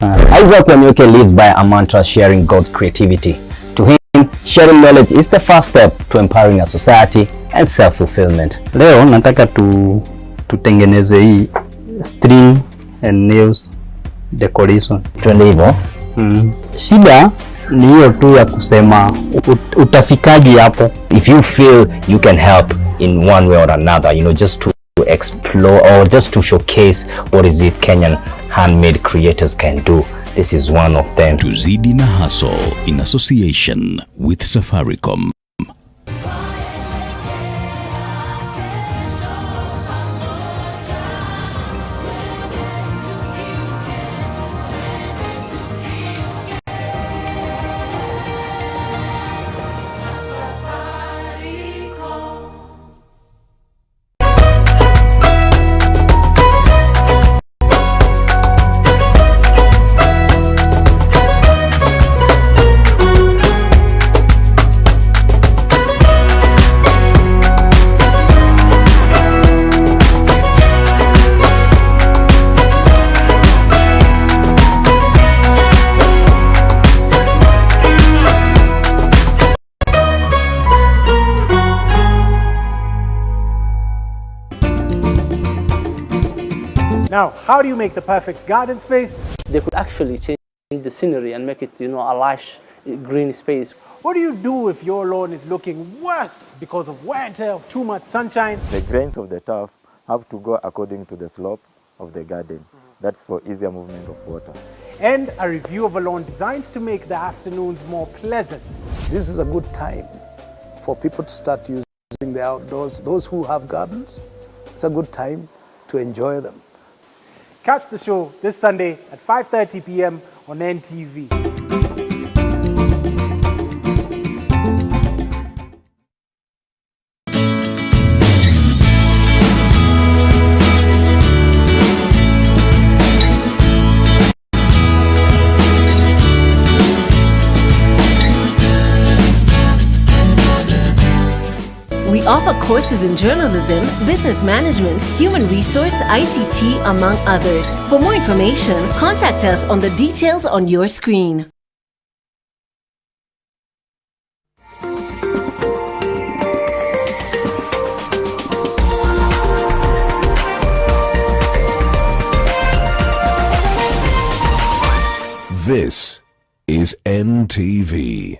Isaac Wanyuke lives by a mantra, sharing God's creativity. To him, sharing knowledge is the first step to empowering a society and self-fulfillment. Leo nataka tutengeneze hii string and nails decoration. Twende hivyo. Shida ni hiyo tu ya kusema utafikaji hapo. If you feel you can help in one way or another, just to explore or just to showcase what is it Kenyan handmade creators can do, this is one of them. Tuzidi na Hustle in association with Safaricom. Now, how do you make the perfect garden space? They could actually change the scenery and make it, a lush green space. What do you do if your lawn is looking worse because of wear and tear of too much sunshine? The grains of the turf have to go according to the slope of the garden. That's for easier movement of water. And a review of a lawn designed to make the afternoons more pleasant. This is a good time for people to start using the outdoors. Those who have gardens, it's a good time to enjoy them. Catch the show this Sunday at 5:30 p.m. on NTV. We offer courses in journalism, business management, human resource, ICT, among others. For more information, contact us on the details on your screen. This is NTV.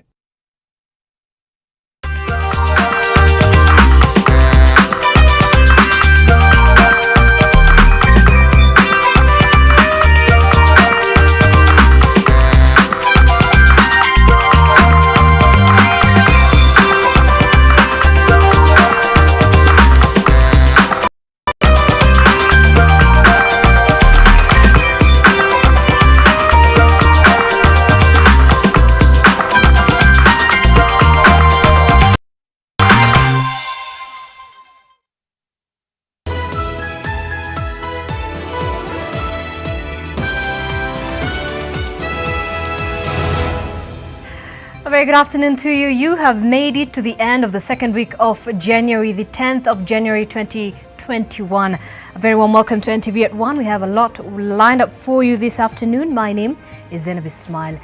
A very good afternoon to you. You have made it to the end of the second week of January, the 10th of January 2021. A very warm welcome to NTV at 1. We have a lot lined up for you this afternoon. My name is Zainab Ismail.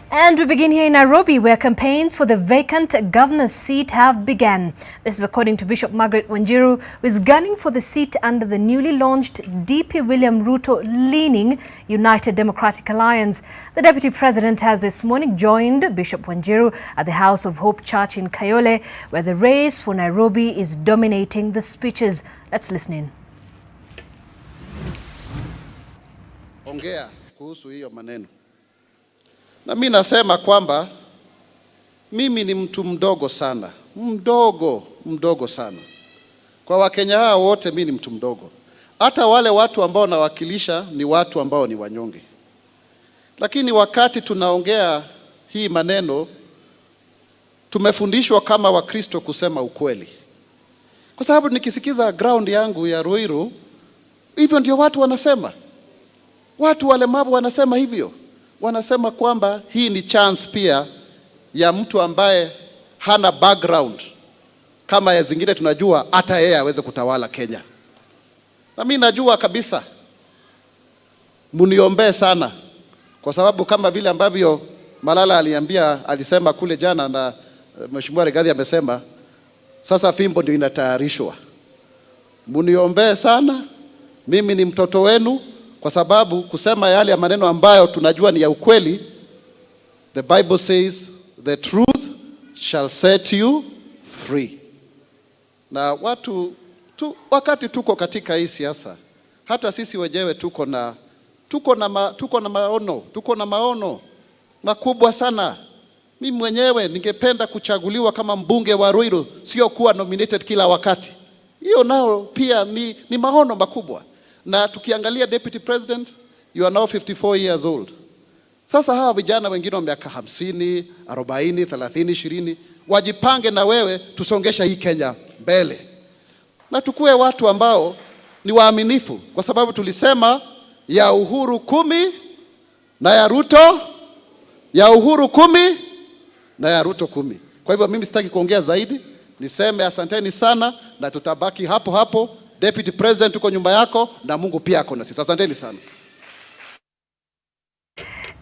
And we begin here in Nairobi, where campaigns for the vacant governor's seat have begun. This is according to Bishop Margaret Wanjiru, who is gunning for the seat under the newly launched DP William Ruto-leaning United Democratic Alliance. The Deputy President has this morning joined Bishop Wanjiru at the House of Hope Church in Kayole, where the race for Nairobi is dominating the speeches. Let's listen in. Ongea kuhusu hiyo maneno. Na mimi nasema kwamba mimi ni mtu mdogo sana. Mdogo sana. Kwa Wakenya hao wote mimi ni mtu mdogo. Hata wale watu ambao nawakilisha ni watu ambao ni wanyonge. Lakini wakati tunaongea hii maneno, tumefundishwa kama Wakristo kusema ukweli. Kwa sababu nikisikiza ground yangu ya Ruiru, hivyo ndio watu wanasema. Watu walemavu wanasema hivyo. Wanasema kwamba hii ni chance pia ya mtu ambaye hana background kama ya zingine tunajua hata yeye aweze kutawala Kenya. Na mimi najua kabisa, muniombee sana kwa sababu kama vile ambavyo Malala alisema kule jana na Mheshimiwa Rigathi amesema, sasa fimbo ndio inatayarishwa. Muniombee sana, mimi ni mtoto wenu, kwa sababu kusema yale ya maneno ambayo tunajua ni ya ukweli. The Bible says the truth shall set you free. Na wakati tuko katika hii siasa, hata sisi wenyewe tuko na maono makubwa sana. Mimi mwenyewe ningependa kuchaguliwa kama mbunge wa Ruiru, sio kuwa nominated kila wakati. Hiyo nao pia ni maono makubwa. Na tukiangalia deputy president, you are now 54 years old. Sasa hawa vijana wengine wa miaka 50, 40, 30, 20 wajipange na wewe, tusongesha hii Kenya mbele. Na tukue watu ambao ni waaminifu, kwa sababu tulisema ya Uhuru 10 na ya Ruto, ya Uhuru 10 na ya Ruto 10. Kwa hivyo mimi sitaki kuongea zaidi, niseme asanteni sana na tutabaki hapo hapo. Deputy President, uko nyumba yako na Mungu pia ako na sisi. Asanteni sana.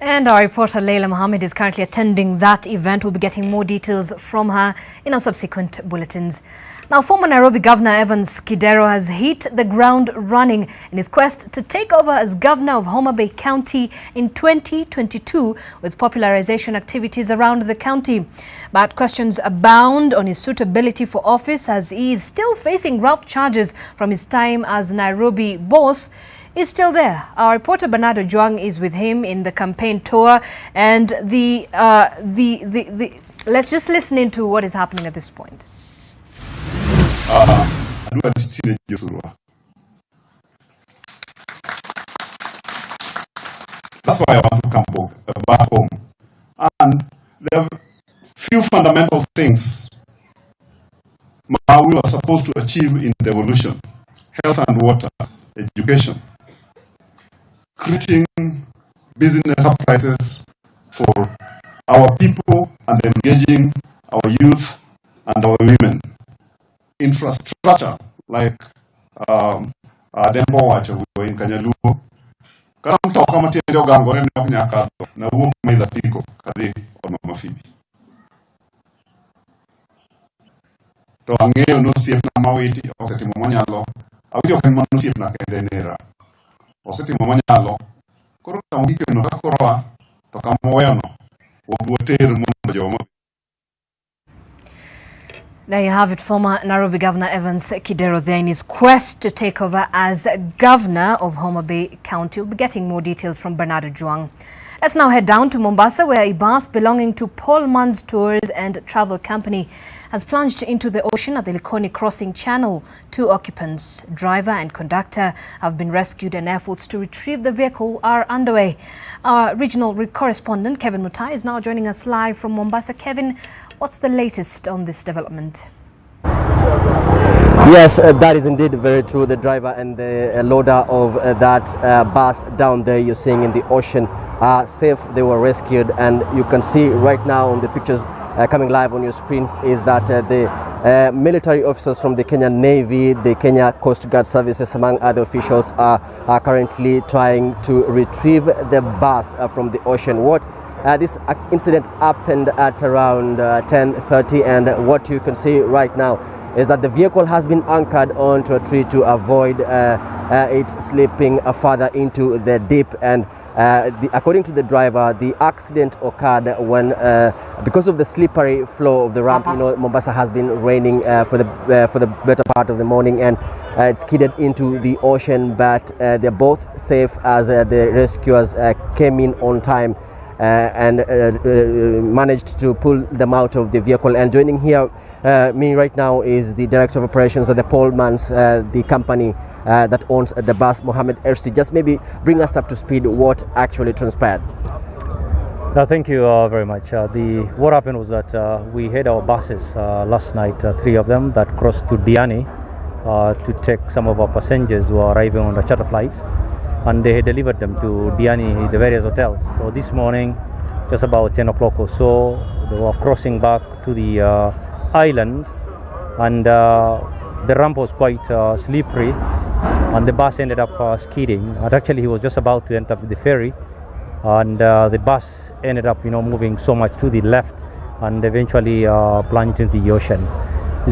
And our reporter Leila Mohammed is currently attending that event. We'll be getting more details from her in our subsequent bulletins. Now, former Nairobi Governor Evans Kidero has hit the ground running in his quest to take over as Governor of Homa Bay County in 2022, with popularization activities around the county. But questions abound on his suitability for office, as he is still facing rough charges from his time as Nairobi boss. Is still there. Our reporter Bernardo Juang is with him in the campaign tour, and let's just listen into what is happening at this point. That's why I want to come back home. And there are few fundamental things we are supposed to achieve in devolution: health and water, education, creating business enterprises for our people and engaging our youth and our women. Infrastructure like Dembo Wacha in Kanyaluo. Karam toka matiendo gangore ni nyakato na uo maida piko kadi ono mafibi. To angeo no sief na mawiti oseti momonyalo. Awito kan manu sief na kendenera. Oseti momonyalo. Koro tamukike no kakoroa to kamoweano. Wobuoter mondo joma. There you have it, former Nairobi Governor Evans Kidero there in his quest to take over as Governor of Homa Bay County. We'll be getting more details from Bernardo Juang. Let's now head down to Mombasa, where a bus belonging to Paul Mann's Tours and Travel Company has plunged into the ocean at the Likoni crossing channel. 2 occupants, driver and conductor, have been rescued, and efforts to retrieve the vehicle are underway. Our regional correspondent Kevin Mutai is now joining us live from Mombasa. Kevin, what's the latest on this development? Yes, that is indeed very true. The driver and the loader of that bus down there you're seeing in the ocean are safe. They were rescued, and you can see right now on the pictures coming live on your screens is that the military officers from the Kenya Navy, the Kenya Coast Guard Services, among other officials, are currently trying to retrieve the bus from the ocean. This incident happened at around 10:30, and what you can see right now is that the vehicle has been anchored onto a tree to avoid it slipping further into the deep. And according to the driver, the accident occurred when, because of the slippery flow of the ramp. You know, Mombasa has been raining for the better part of the morning, and it skidded into the ocean. But they're both safe as the rescuers came in on time and managed to pull them out of the vehicle. And joining here me right now is the director of operations at the Paul Mann's, the company that owns the bus, Mohammed Ersi. Just maybe bring us up to speed what actually transpired. Thank you very much. What happened was that we had our buses last night, 3 of them, that crossed to Diani to take some of our passengers who are arriving on the charter flight, and they had delivered them to Diani, the various hotels. So this morning, just about 10 o'clock or so, they were crossing back to the island, and the ramp was quite slippery, and the bus ended up skidding. And actually, he was just about to enter the ferry and the bus ended up, moving so much to the left and eventually plunged into the ocean.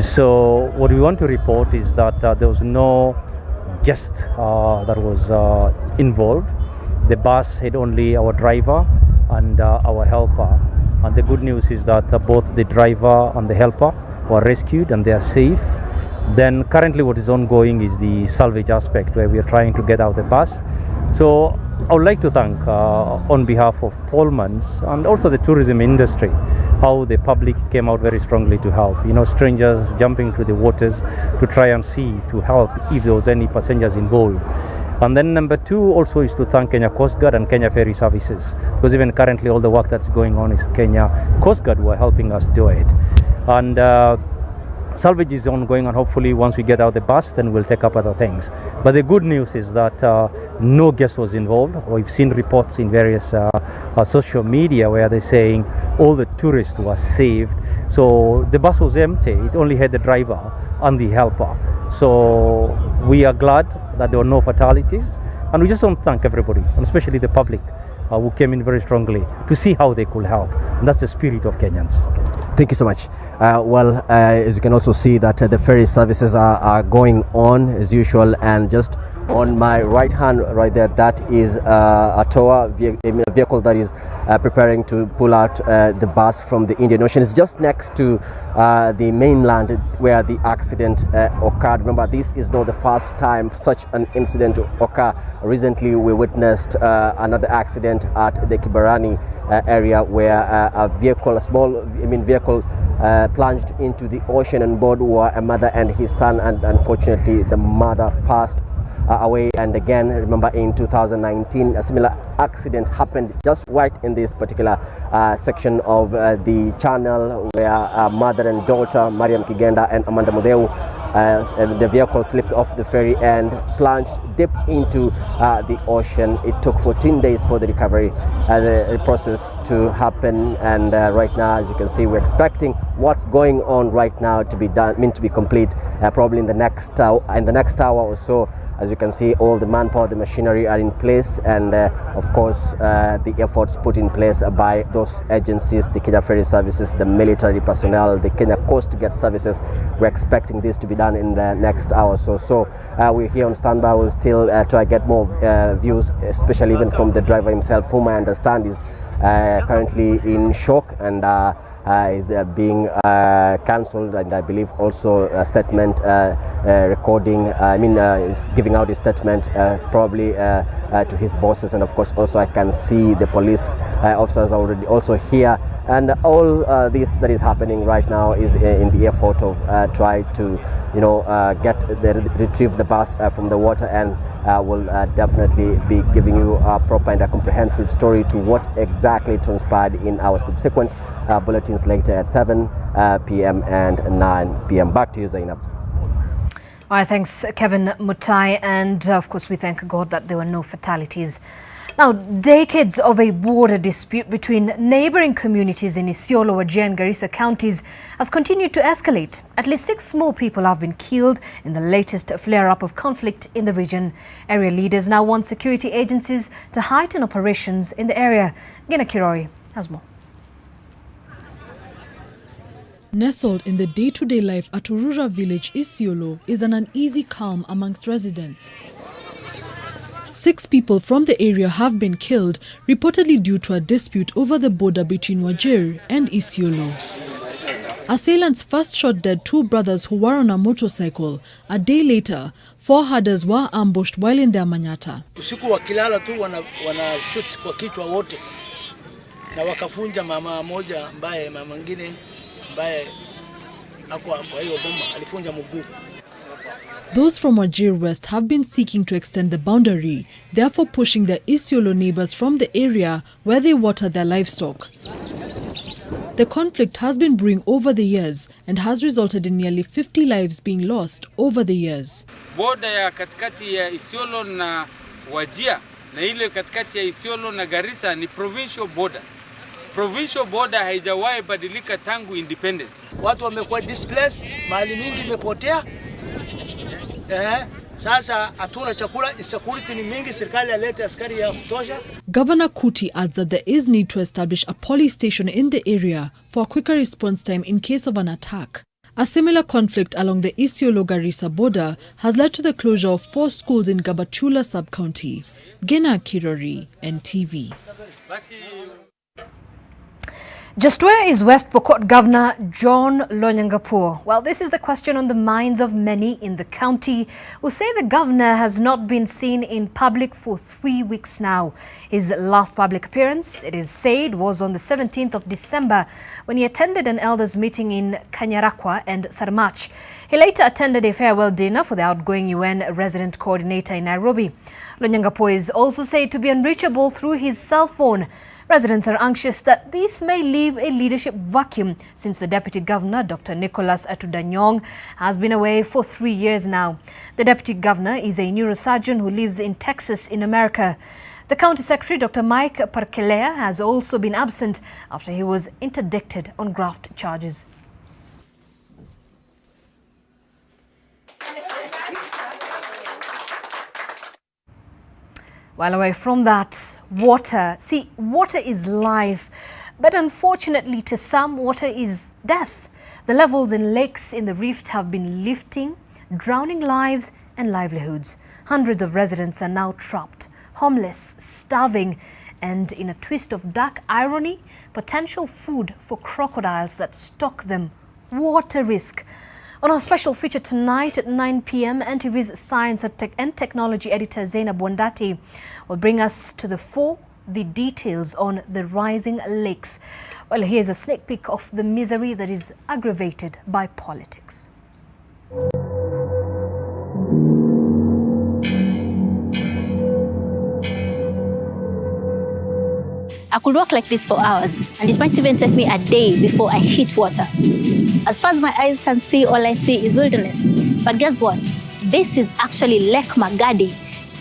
So what we want to report is that there was no guest that was involved. The bus had only our driver and our helper. And the good news is that both the driver and the helper were rescued and they are safe. Then currently what is ongoing is the salvage aspect, where we are trying to get out the bus. So I would like to thank on behalf of Pullmans and also the tourism industry, how the public came out very strongly to help. Strangers jumping to the waters to try and see, to help if there was any passengers involved. And then number two also is to thank Kenya Coast Guard and Kenya Ferry Services, because even currently all the work that's going on is Kenya Coast Guard who are helping us do it. And salvage is ongoing, and hopefully once we get out the bus, then we'll take up other things. But the good news is that no guest was involved. We've seen reports in various social media where they're saying all the tourists were saved. So the bus was empty. It only had the driver and the helper. So we are glad that there were no fatalities, and we just want to thank everybody, and especially the public who came in very strongly to see how they could help. And that's the spirit of Kenyans. Thank you so much. As you can also see that the ferry services are going on as usual, and just on my right hand right there, that is a tower vehicle that is preparing to pull out the bus from the Indian Ocean. It's just next to the mainland where the accident occurred. Remember, this is not the first time such an incident occurred. Recently we witnessed another accident at the Kibarani area where a small vehicle plunged into the ocean, and board were a mother and his son, and unfortunately the mother passed away. And again, remember in 2019 a similar accident happened just right in this particular section of the channel where mother and daughter Mariam Kigenda and Amanda Mudeu, the vehicle slipped off the ferry and plunged deep into the ocean. It took 14 days for the recovery the process to happen, and right now, as you can see, we're expecting what's going on right now to be done, to be complete probably in the next hour or so. As you can see, all the manpower, the machinery are in place, and of course the efforts put in place by those agencies, the Kenya Ferry Services, the military personnel, the Kenya Coast Guard Services. We're expecting this to be done in the next hour or so. We're here on standby. We'll still try to get more views, especially even from the driver himself, whom I understand is currently in shock and is being cancelled, and I believe also a statement recording, is giving out a statement probably to his bosses, and of course also I can see the police officers already also here, and all this that is happening right now is in the effort of try to retrieve the bus from the water, and will definitely be giving you a proper and a comprehensive story to what exactly transpired in our subsequent bulletins later at 7 p.m. and 9 p.m. Back to you, Zainab. All right, thanks, Kevin Mutai. And of course, we thank God that there were no fatalities. Now, decades of a border dispute between neighboring communities in Isiolo-Wajir and Garissa counties has continued to escalate. At least 6 more people have been killed in the latest flare-up of conflict in the region. Area leaders now want security agencies to heighten operations in the area. Gina Kirori has more. Nestled in the day-to-day life at Urura village, Isiolo is an uneasy calm amongst residents. 6 people from the area have been killed, reportedly due to a dispute over the border between Wajir and Isiolo. Assailants first shot dead 2 brothers who were on a motorcycle. A day later, 4 herders were ambushed while in their manyata. Usiku wakilala tu wana shoot kwa kichwa wote, na wakafunja mama moja ambaye mama mwingine ambaye hakuwa kwa hiyo bomba alifunja mguu. Those from Wajir West have been seeking to extend the boundary, therefore pushing their Isiolo neighbors from the area where they water their livestock. The conflict has been brewing over the years and has resulted in nearly 50 lives being lost over the years. Border ya katikati ya Isiolo na Wajir na ile katikati ya Isiolo na Garissa ni provincial border. Provincial border haijawahi badilika tangu independence. Watu wamekuwa displaced, mali mingi imepotea. Sasa hatuna chakula, insecurity ni mingi, serikali alete askari ya kutosha. Governor Kuti adds that there is need to establish a police station in the area for a quicker response time in case of an attack. A similar conflict along the Isiolo-Garissa border has led to the closure of 4 schools in Gabatula sub-county. Gena Kirori, NTV. Just where is West Pokot Governor John Lonyangapuo? Well, this is the question on the minds of many in the county who say the governor has not been seen in public for 3 weeks now. His last public appearance, it is said, was on the 17th of December when he attended an elders meeting in Kanyarakwa and Sarmach. He later attended a farewell dinner for the outgoing UN resident coordinator in Nairobi. Lonyangapuo is also said to be unreachable through his cell phone. Residents are anxious that this may leave a leadership vacuum since the Deputy Governor, Dr. Nicholas Atudanyong, has been away for 3 years now. The Deputy Governor is a neurosurgeon who lives in Texas in America. The County Secretary, Dr. Mike Parkelea, has also been absent after he was interdicted on graft charges. While away from that, water. See, water is life, but unfortunately to some, water is death. The levels in lakes in the rift have been lifting, drowning lives and livelihoods. Hundreds of residents are now trapped, homeless, starving, and in a twist of dark irony, potential food for crocodiles that stalk them. Water risk. On our special feature tonight at 9 p.m, NTV's Science and Technology editor Zainab Ismail will bring us to the fore the details on the rising lakes. Well, here's a sneak peek of the misery that is aggravated by politics. I could walk like this for hours, and it might even take me a day before I hit water. As far as my eyes can see, all I see is wilderness. But guess what? This is actually Lake Magadi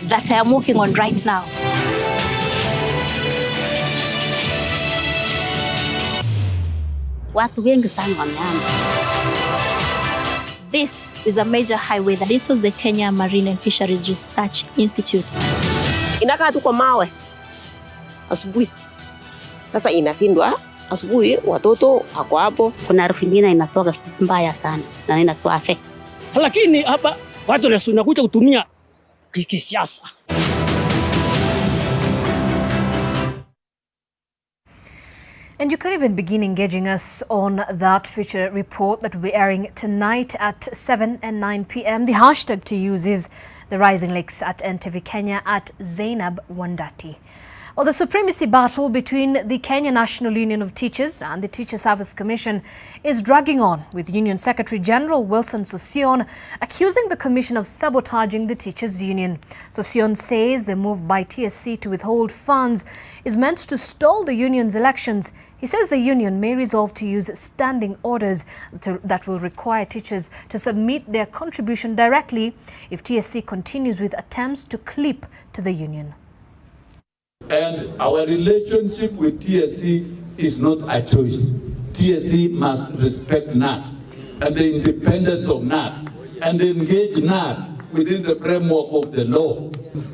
that I am walking on right now. Watu wengi sana wameama. This is a major highway. This was the Kenya Marine and Fisheries Research Institute. Inakaa tu kwa mawe asubuhi. Sasa inashindwa asubuhi, watoto hako hapo. Kuna harufu nyingine inatoka mbaya sana na inatoa affect. Lakini hapa watu wanakuja kutumia kisiasa. And you could even begin engaging us on that feature report that will be airing tonight at 7 and 9 p.m. The hashtag to use is the Rising Lakes at NTV Kenya at Zainab Wandati. Well, the supremacy battle between the Kenya National Union of Teachers and the Teacher Service Commission is dragging on, with Union Secretary General Wilson Sossion accusing the Commission of sabotaging the Teachers Union. Sossion says the move by TSC to withhold funds is meant to stall the union's elections. He says the union may resolve to use standing orders that will require teachers to submit their contribution directly if TSC continues with attempts to clip to the union. And our relationship with TSC is not a choice. TSC must respect NAT and the independence of NAT and engage NAT within the framework of the law.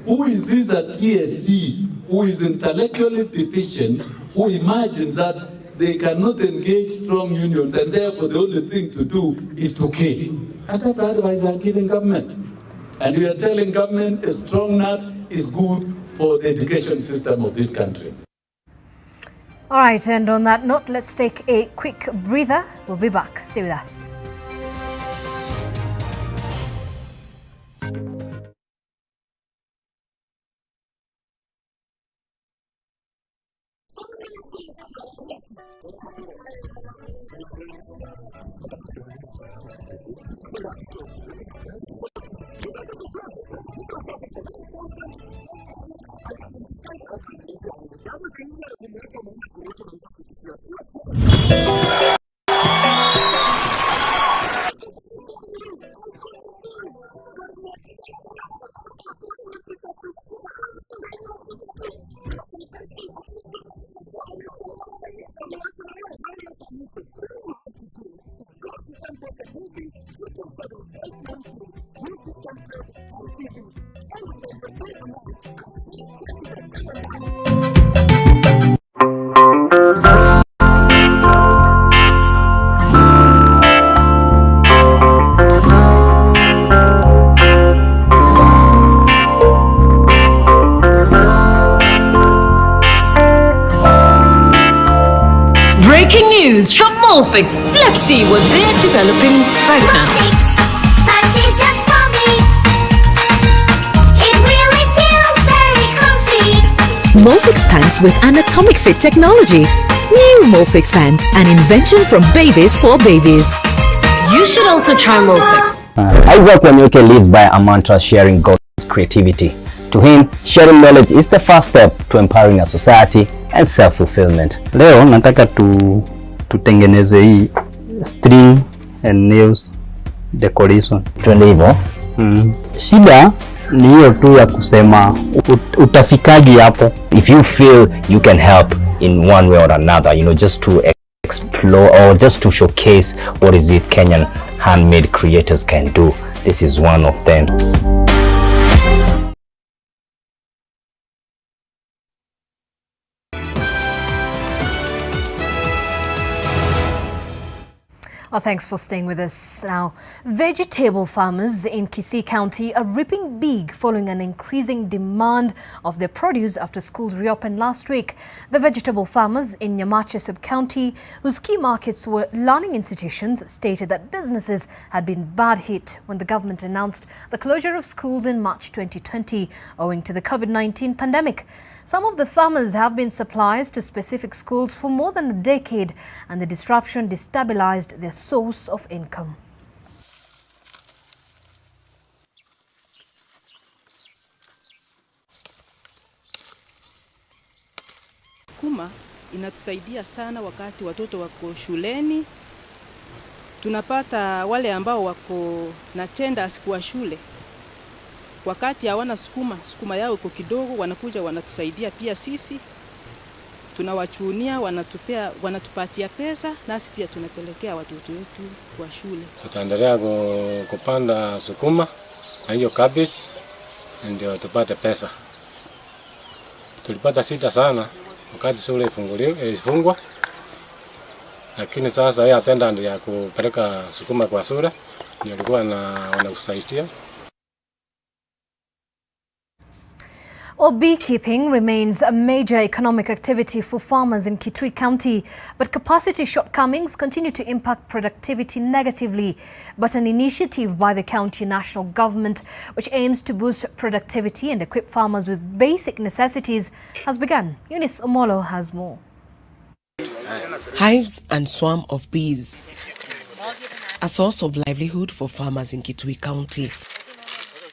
Who is this at TSC who is intellectually deficient, who imagines that they cannot engage strong unions and therefore the only thing to do is to kill? And that's the advice I'm giving government. And we are telling government a strong NAT is good for the education system of this country. All right, and on that note, let's take a quick breather. We'll be back. Stay with us. news from Molfix. Let's see what they're developing right now. Molfix pants with anatomic fit technology. New Molfix pants, an invention from babies for babies. You should also try Molfix. Isaac Wanyoke lives by a mantra, sharing God's creativity. To him, sharing knowledge is the first step to empowering a society and self-fulfillment. Leo nataka tutengeneze hii string and nails decoration. Twende hivyo. Shida ni hiyo tu ya kusema utafikaji hapo. If you feel you can help in one way or another, just to explore or just to showcase what is it Kenyan handmade creators can do, this is one of them. Well, thanks for staying with us. Now, vegetable farmers in Kisii County are reaping big following an increasing demand of their produce after schools reopened last week. The vegetable farmers in Nyamache sub-county, whose key markets were learning institutions, stated that businesses had been bad hit when the government announced the closure of schools in March 2020 owing to the COVID-19 pandemic. Some of the farmers have been suppliers to specific schools for more than a decade, and the disruption destabilized their source of income. Sukuma inatusaidia sana wakati watoto wako shuleni. Tunapata wale ambao wako na tenders kwa shule. Wakati hawana sukuma yao iko kidogo, wanakuja wanatusaidia pia sisi. Tunawachunia, wanatupatia pesa, nasi pia tunapelekea watoto wetu kwa shule. Tutaendelea kupanda sukuma na hiyo cabbage ndio tupate pesa. Tulipata shida sana wakati shule ilifungwa. Lakini sasa hii attendant ya kupeleka sukuma kwa shule ndio alikuwa wanakusaidia. Well, beekeeping remains a major economic activity for farmers in Kitui County, but capacity shortcomings continue to impact productivity negatively. But an initiative by the county national government, which aims to boost productivity and equip farmers with basic necessities, has begun. Eunice Omolo has more. Hives and swarm of bees, a source of livelihood for farmers in Kitui County.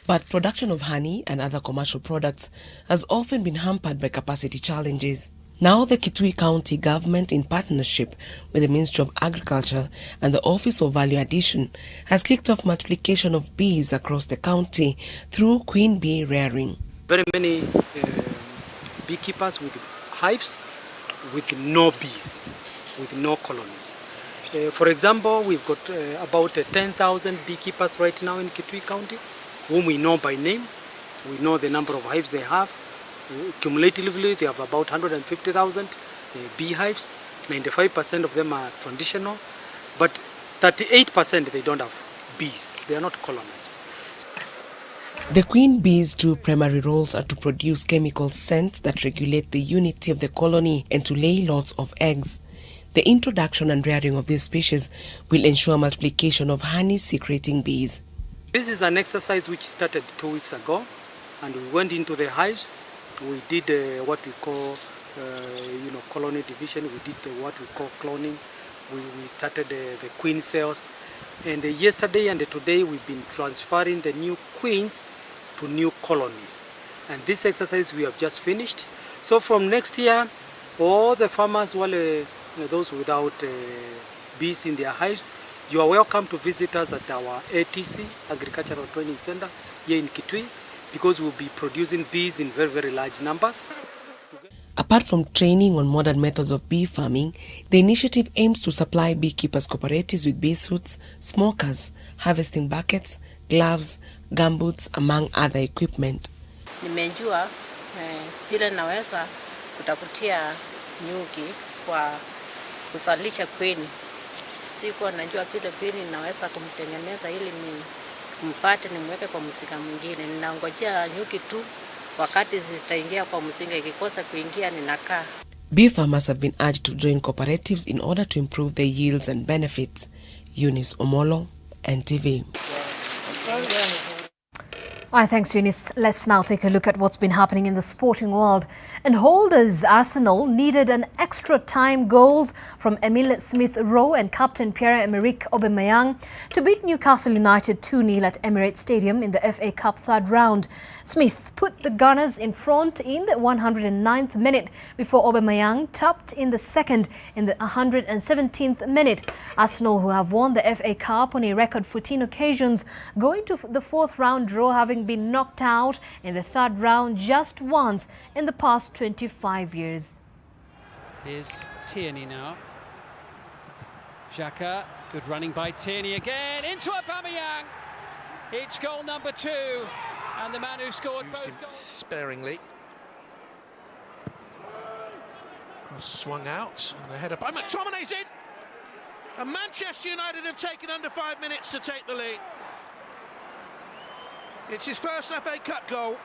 But production of honey and other commercial products has often been hampered by capacity challenges. Now the Kitui County government, in partnership with the Ministry of Agriculture and the Office of Value Addition, has kicked off multiplication of bees across the county through queen bee rearing. Very many beekeepers with hives with no bees, with no colonies. For example, we've got about 10,000 beekeepers right now in Kitui County, whom we know by name. We know the number of hives they have. Cumulatively, they have about 150,000 beehives. 95% of them are traditional, but 38% they don't have bees. They are not colonized. The queen bees' two primary roles are to produce chemical scents that regulate the unity of the colony and to lay lots of eggs. The introduction and rearing of these species will ensure multiplication of honey-secreting bees. This is an exercise which started 2 weeks ago, and we went into the hives. We did what we call, colony division. We did what we call cloning. We started the queen cells, and yesterday and today we've been transferring the new queens to new colonies. And this exercise we have just finished. So from next year, all the farmers, those without bees in their hives, you are welcome to visit us at our ATC, Agricultural Training Center, here in Kitui, because we'll be producing bees in very, very large numbers. Apart from training on modern methods of bee farming, the initiative aims to supply beekeepers cooperatives with bee suits, smokers, harvesting buckets, gloves, gumboots, among other equipment. Nimejua vile naweza kutafutia nyuki kwa kuzalisha kwini. Sikuwa najua vile vile naweza kumtengeneza ili mpate nimweke kwa mzinga mwingine. Ninangojea nyuki tu wakati zitaingia kwa mzinga, ikikosa kuingia ninakaa. Beef farmers have been urged to join cooperatives in order to improve their yields and benefits. Eunice Omolo, NTV. Alright, thanks Eunice. Let's now take a look at what's been happening in the sporting world. And holders Arsenal needed an extra time goals from Emile Smith-Rowe and captain Pierre-Emerick Aubameyang to beat Newcastle United 2-0 at Emirates Stadium in the FA Cup third round. Smith put the Gunners in front in the 109th minute before Aubameyang topped in the second in the 117th minute. Arsenal, who have won the FA Cup on a record 14 occasions, go into the fourth round draw having been knocked out in the third round just once in the past 25 years. Here's Tierney now. Xhaka, good running by Tierney again, into Aubameyang. It's goal number 2, and the man who scored both goals. Sparingly. Swung out, and the header by McTominay's in. And Manchester United have taken under 5 minutes to take the lead. It's his first FA Cup goal.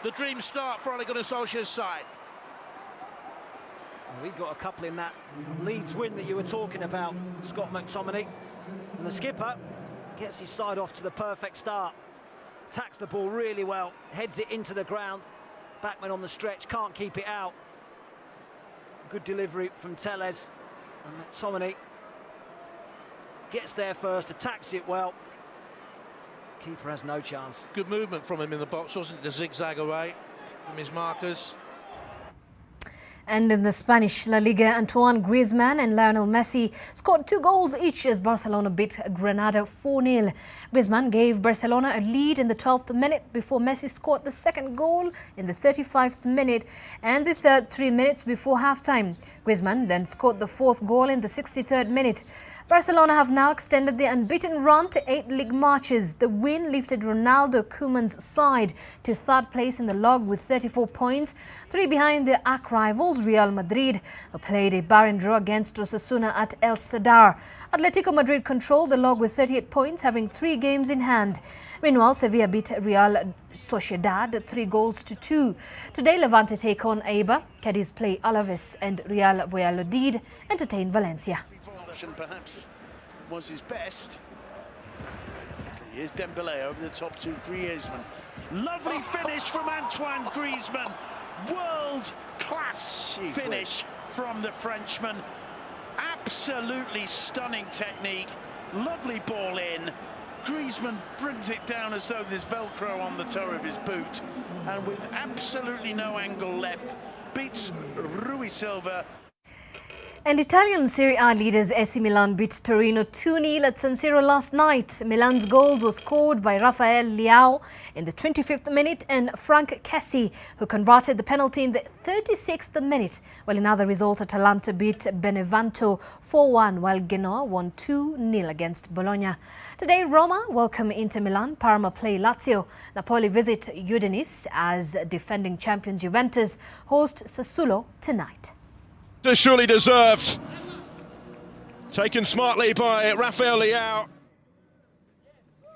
The dreams start for Ole Gunnar Solskjaer's side. We got a couple in that Leeds win that you were talking about, Scott McTominay. And the skipper gets his side off to the perfect start. Tacks the ball really well, heads it into the ground. Backman on the stretch, can't keep it out. Good delivery from Telles. And McTominay gets there first, attacks it well. Keeper has no chance. Good movement from him in the box, wasn't it? The zigzag away from his markers. And in the Spanish La Liga, Antoine Griezmann and Lionel Messi scored 2 goals each as Barcelona beat Granada 4-0. Griezmann gave Barcelona a lead in the 12th minute before Messi scored the second goal in the 35th minute and the third 3 minutes before halftime. Griezmann then scored the 4th goal in the 63rd minute. Barcelona have now extended their unbeaten run to 8 league matches. The win lifted Ronaldo Koeman's side to 3rd place in the log with 34 points, 3 behind their arch rivals Real Madrid, who played a barren draw against Osasuna at El Sadar. Atletico Madrid controlled the log with 38 points, having 3 games in hand. Meanwhile, Sevilla beat Real Sociedad 3-2. Today, Levante take on Eibar, Cadiz play Alaves, and Real Valladolid entertain Valencia. Perhaps was his best. Here's Dembele over the top to Griezmann. Lovely finish from Antoine Griezmann. World-class finish from the Frenchman. Absolutely stunning technique. Lovely ball in. Griezmann brings it down as though there's Velcro on the toe of his boot. And with absolutely no angle left, beats Rui Silva. And Italian Serie A leaders AC Milan beat Torino 2-0 at San Siro last night. Milan's goals were scored by Rafael Leao in the 25th minute and Frank Kessie, who converted the penalty in the 36th minute. While in other results, Atalanta beat Benevento 4-1, while Genoa won 2-0 against Bologna. Today, Roma welcome Inter Milan, Parma play Lazio, Napoli visit Udinese as defending champions Juventus host Sassuolo tonight. Surely deserved. Taken smartly by Rafael Leao.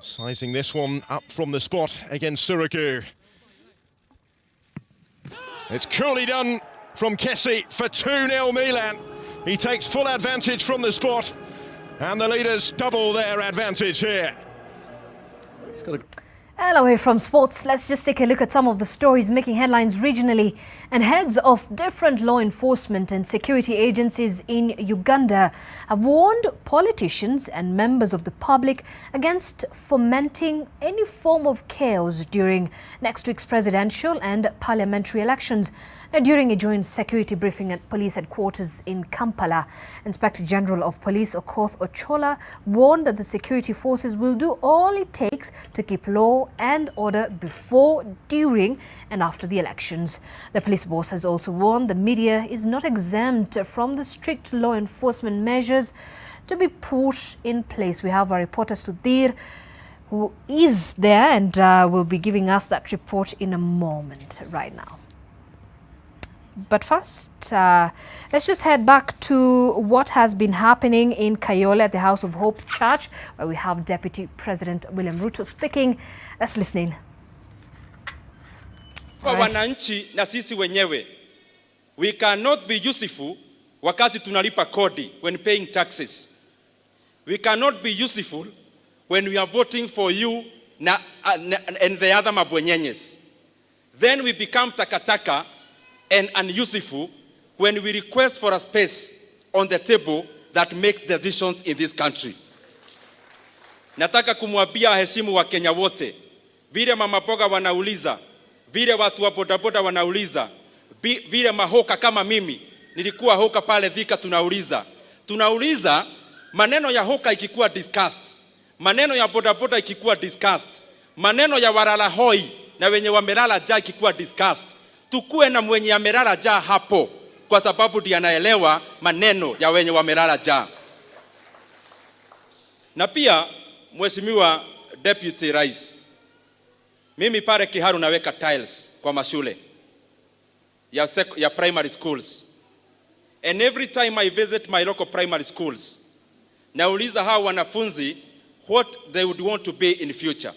Sizing this one up from the spot against Sirigu. It's coolly done from Kessie for 2-0 Milan. He takes full advantage from the spot, and the leaders double their advantage here. He's got a Away from sports, let's just take a look at some of the stories making headlines regionally. And heads of different law enforcement and security agencies in Uganda have warned politicians and members of the public against fomenting any form of chaos during next week's presidential and parliamentary elections. Now, during a joint security briefing at police headquarters in Kampala, Inspector General of Police Okoth Ochola warned that the security forces will do all it takes to keep law and order before, during and after the elections. The police boss has also warned the media is not exempt from the strict law enforcement measures to be put in place. We have our reporter Sudhir, who is there and will be giving us that report in a moment right now. But first, let's just head back to what has been happening in Kayole at the House of Hope Church, where we have Deputy President William Ruto speaking. Let's listen in. Kwa wananchi na sisi wenyewe We cannot be useful wakati tunalipa kodi, when paying taxes. We cannot be useful when we are voting for you and the other mabwenyenyes. Then we become takataka and unuseful when we request for a space on the table that makes decisions in this country. Nataka kumwambia heshimu wa Kenya wote, vile mama boga wanauliza, vile watu wa bodaboda wanauliza, vile mahoka kama mimi, nilikuwa hoka pale Thika, tunauliza maneno ya hoka ikikuwa discussed, maneno ya bodaboda ikikuwa discussed, maneno ya warala hoi na wenye wamelala jaa ikikuwa discussed, tukue na mwenye amelala jaa hapo, kwa sababu ndiye anaelewa maneno ya wenye wamelala jaa. Na pia Mheshimiwa Deputy Rais, mimi pale Kiharu naweka tiles kwa mashule ya primary schools. And every time I visit my local primary schools, nauliza hao wanafunzi what they would want to be in future.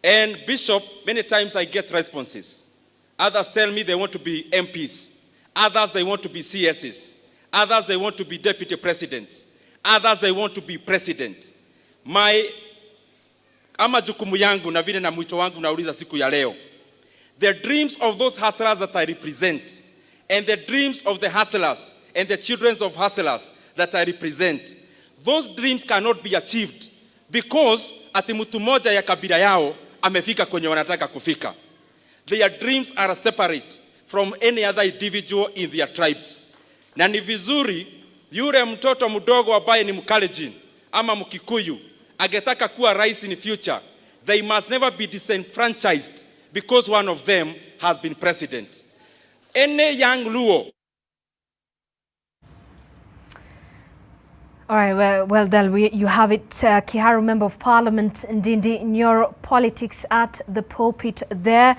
And Bishop, many times I get responses. Others tell me they want to be MPs. Others they want to be CSs. Others they want to be deputy presidents. Others they want to be president. Ama jukumu yangu na vile na mwito wangu nauliza siku ya leo. The dreams of those hustlers that I represent, and the dreams of the hustlers and the children of hustlers that I represent, those dreams cannot be achieved because ati mtu moja ya kabila yao amefika kwenye wanataka kufika. Their dreams are separate from any other individual in their tribes. Na ni vizuri yule mtoto mdogo ambaye ni Mkalenjin ama Mkikuyu agetaka kuwa rais in future, they must never be disenfranchised because one of them has been president. Any young Luo. All right, well, Del, you have it. Kiharu, Member of Parliament, Ndindi Nyoro, politics at the pulpit there.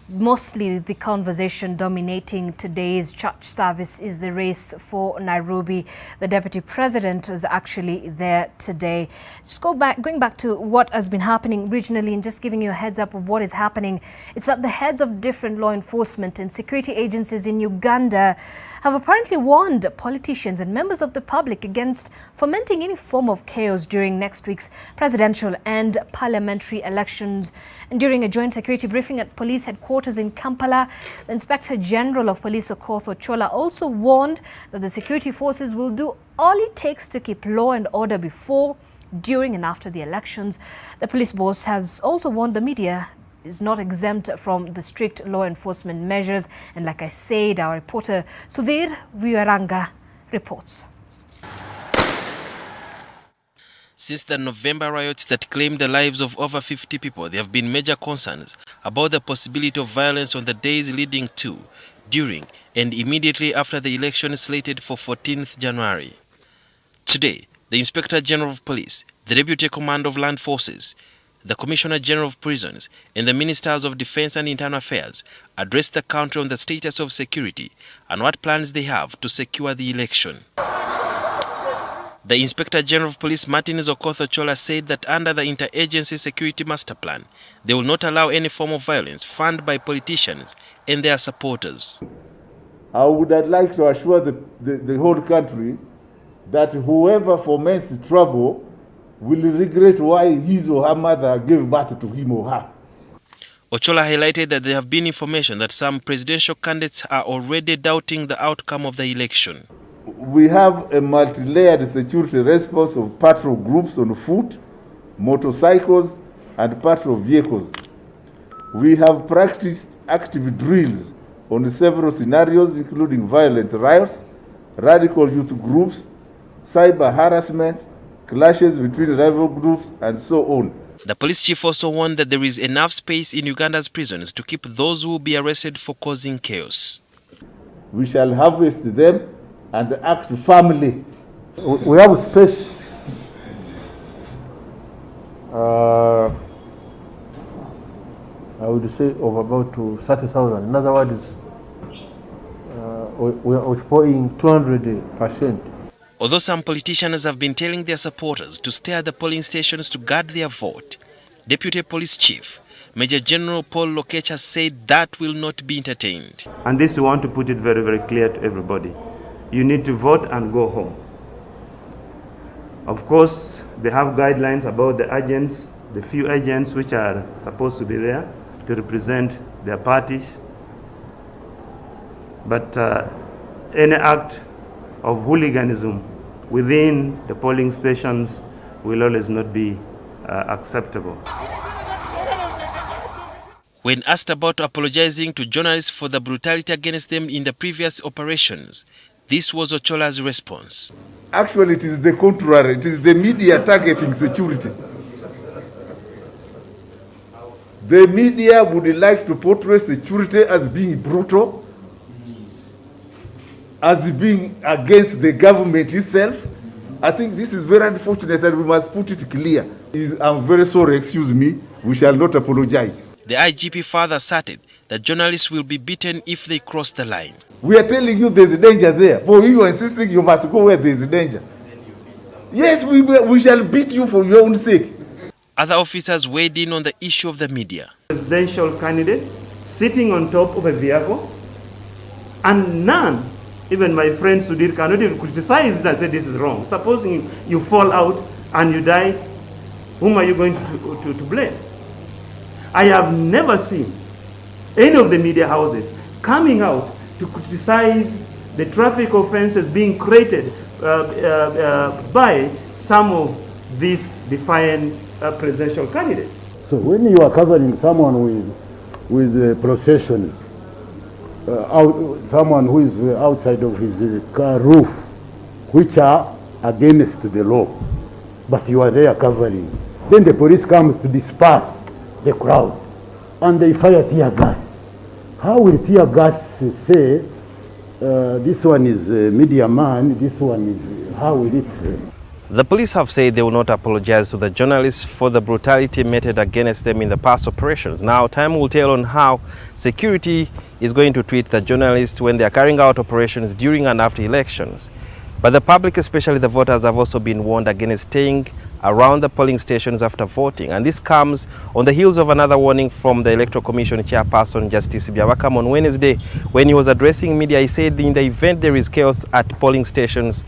Mostly the conversation dominating today's church service is the race for Nairobi. The Deputy President was actually there today. Just going back to what has been happening regionally and just giving you a heads up of what is happening. It's that the heads of different law enforcement and security agencies in Uganda have apparently warned politicians and members of the public against fomenting any form of chaos during next week's presidential and parliamentary elections. And during a joint security briefing at police headquarters in Kampala, the Inspector General of Police Okoth Ochola also warned that the security forces will do all it takes to keep law and order before, during and after the elections. The police boss has also warned the media is not exempt from the strict law enforcement measures. And like I said, our reporter Sudhir Viaranga reports. Since the November riots that claimed the lives of over 50 people, there have been major concerns about the possibility of violence on the days leading to, during, and immediately after the election slated for 14th January. Today, the Inspector General of Police, the Deputy Commander of Land Forces, the Commissioner General of Prisons, and the Ministers of Defense and Internal Affairs addressed the country on the status of security and what plans they have to secure the election. The Inspector General of Police, Martin Okoth Ochola, said that under the Interagency Security Master Plan, they will not allow any form of violence funded by politicians and their supporters. I would like to assure the whole country that whoever foments trouble will regret why his or her mother gave birth to him or her. Ochola highlighted that there have been information that some presidential candidates are already doubting the outcome of the election. We have a multi-layered security response of patrol groups on foot, motorcycles, and patrol vehicles. We have practiced active drills on several scenarios, including violent riots, radical youth groups, cyber harassment, clashes between rival groups, and so on. The police chief also warned that there is enough space in Uganda's prisons to keep those who will be arrested for causing chaos. We shall harvest them and act firmly. We have space I would say of about 30,000. In other words, we are occupying 200%. Although some politicians have been telling their supporters to stay at the polling stations to guard their vote, Deputy Police Chief Major General Paul Lokecha said that will not be entertained. And this we want to put it very, very clear to everybody. You need to vote and go home. Of course, they have guidelines about the agents, the few agents which are supposed to be there to represent their parties. But any act of hooliganism within the polling stations will always not be acceptable. When asked about apologizing to journalists for the brutality against them in the previous operations, this was Ochola's response. Actually, it is the contrary. It is the media targeting security. The media would like to portray security as being brutal, as being against the government itself. I think this is very unfortunate and we must put it clear. I'm very sorry, excuse me, we shall not apologize. The IGP further asserted that journalists will be beaten if they cross the line. We are telling you there's a danger there. For you are insisting you must go where there's a danger. Yes, we shall beat you for your own sake. Other officers weighed in on the issue of the media. Presidential candidate sitting on top of a vehicle, and none, even my friend Sudhir, cannot even criticize it and say this is wrong. Supposing you fall out and you die, whom are you going to blame? I have never seen any of the media houses coming out to criticize the traffic offenses being created by some of these defiant presidential candidates. So when you are covering someone with a procession, someone who is outside of his car roof, which are against the law, but you are there covering, then the police comes to disperse the crowd and they fire tear gas. How will tear gas say this one is a media man, this one is, how will it? The police have said they will not apologize to the journalists for the brutality meted against them in the past operations. Now, time will tell on how security is going to treat the journalists when they are carrying out operations during and after elections. But the public, especially the voters, have also been warned against staying around the polling stations after voting. And this comes on the heels of another warning from the Electoral Commission Chairperson Justice Biawakam on Wednesday. When he was addressing media, he said in the event there is chaos at polling stations,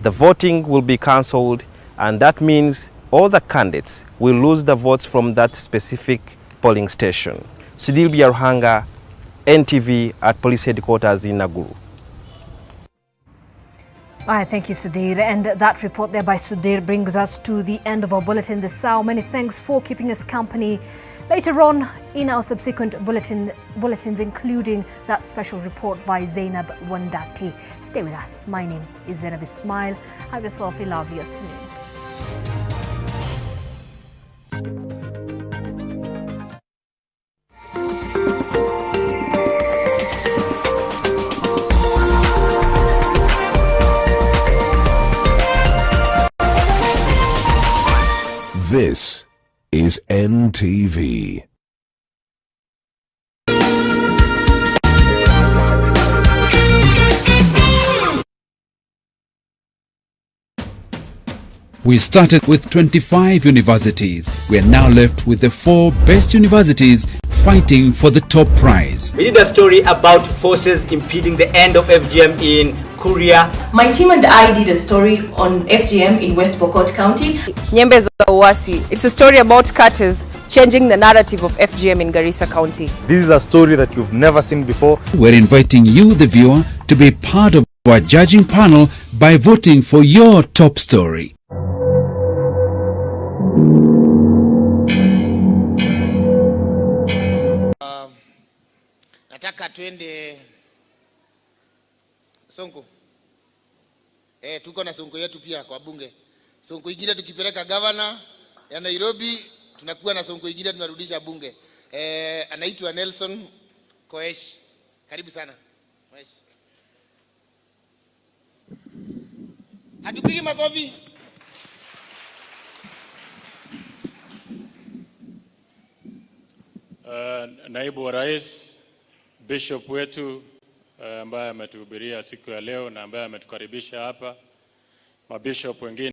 the voting will be cancelled, and that means all the candidates will lose the votes from that specific polling station. Sudhir Biaruhanga, NTV at police headquarters in Nakuru. All right, thank you, Sudhir. And that report there by Sudhir brings us to the end of our bulletin this hour. Many thanks for keeping us company. Later on in our subsequent bulletins, including that special report by Zainab Wandati. Stay with us. My name is Zainab Ismail. Have yourself a lovely afternoon. This is NTV. We started with 25 universities. We are now left with the 4 best universities fighting for the top prize. We did a story about forces impeding the end of FGM in Korea. My team and I did a story on FGM in West Pokot County. Nyembe za Uasi. It's a story about cutters changing the narrative of FGM in Garissa County. This is a story that you've never seen before. We're inviting you, the viewer, to be part of our judging panel by voting for your top story. Nataka tuende Sonko. Tuko na Sonko yetu pia kwa bunge. Sonko ingine tukipeleka governor ya Nairobi, tunakuwa na Sonko ingine tunarudisha bunge. Anaitwa Nelson Koesh. Karibu sana. Koesh. Hatupigi makofi. Naibu wa Rais, Bishop wetu ambaye ametuhubiria siku ya leo na ambaye ametukaribisha hapa, mabishop wengine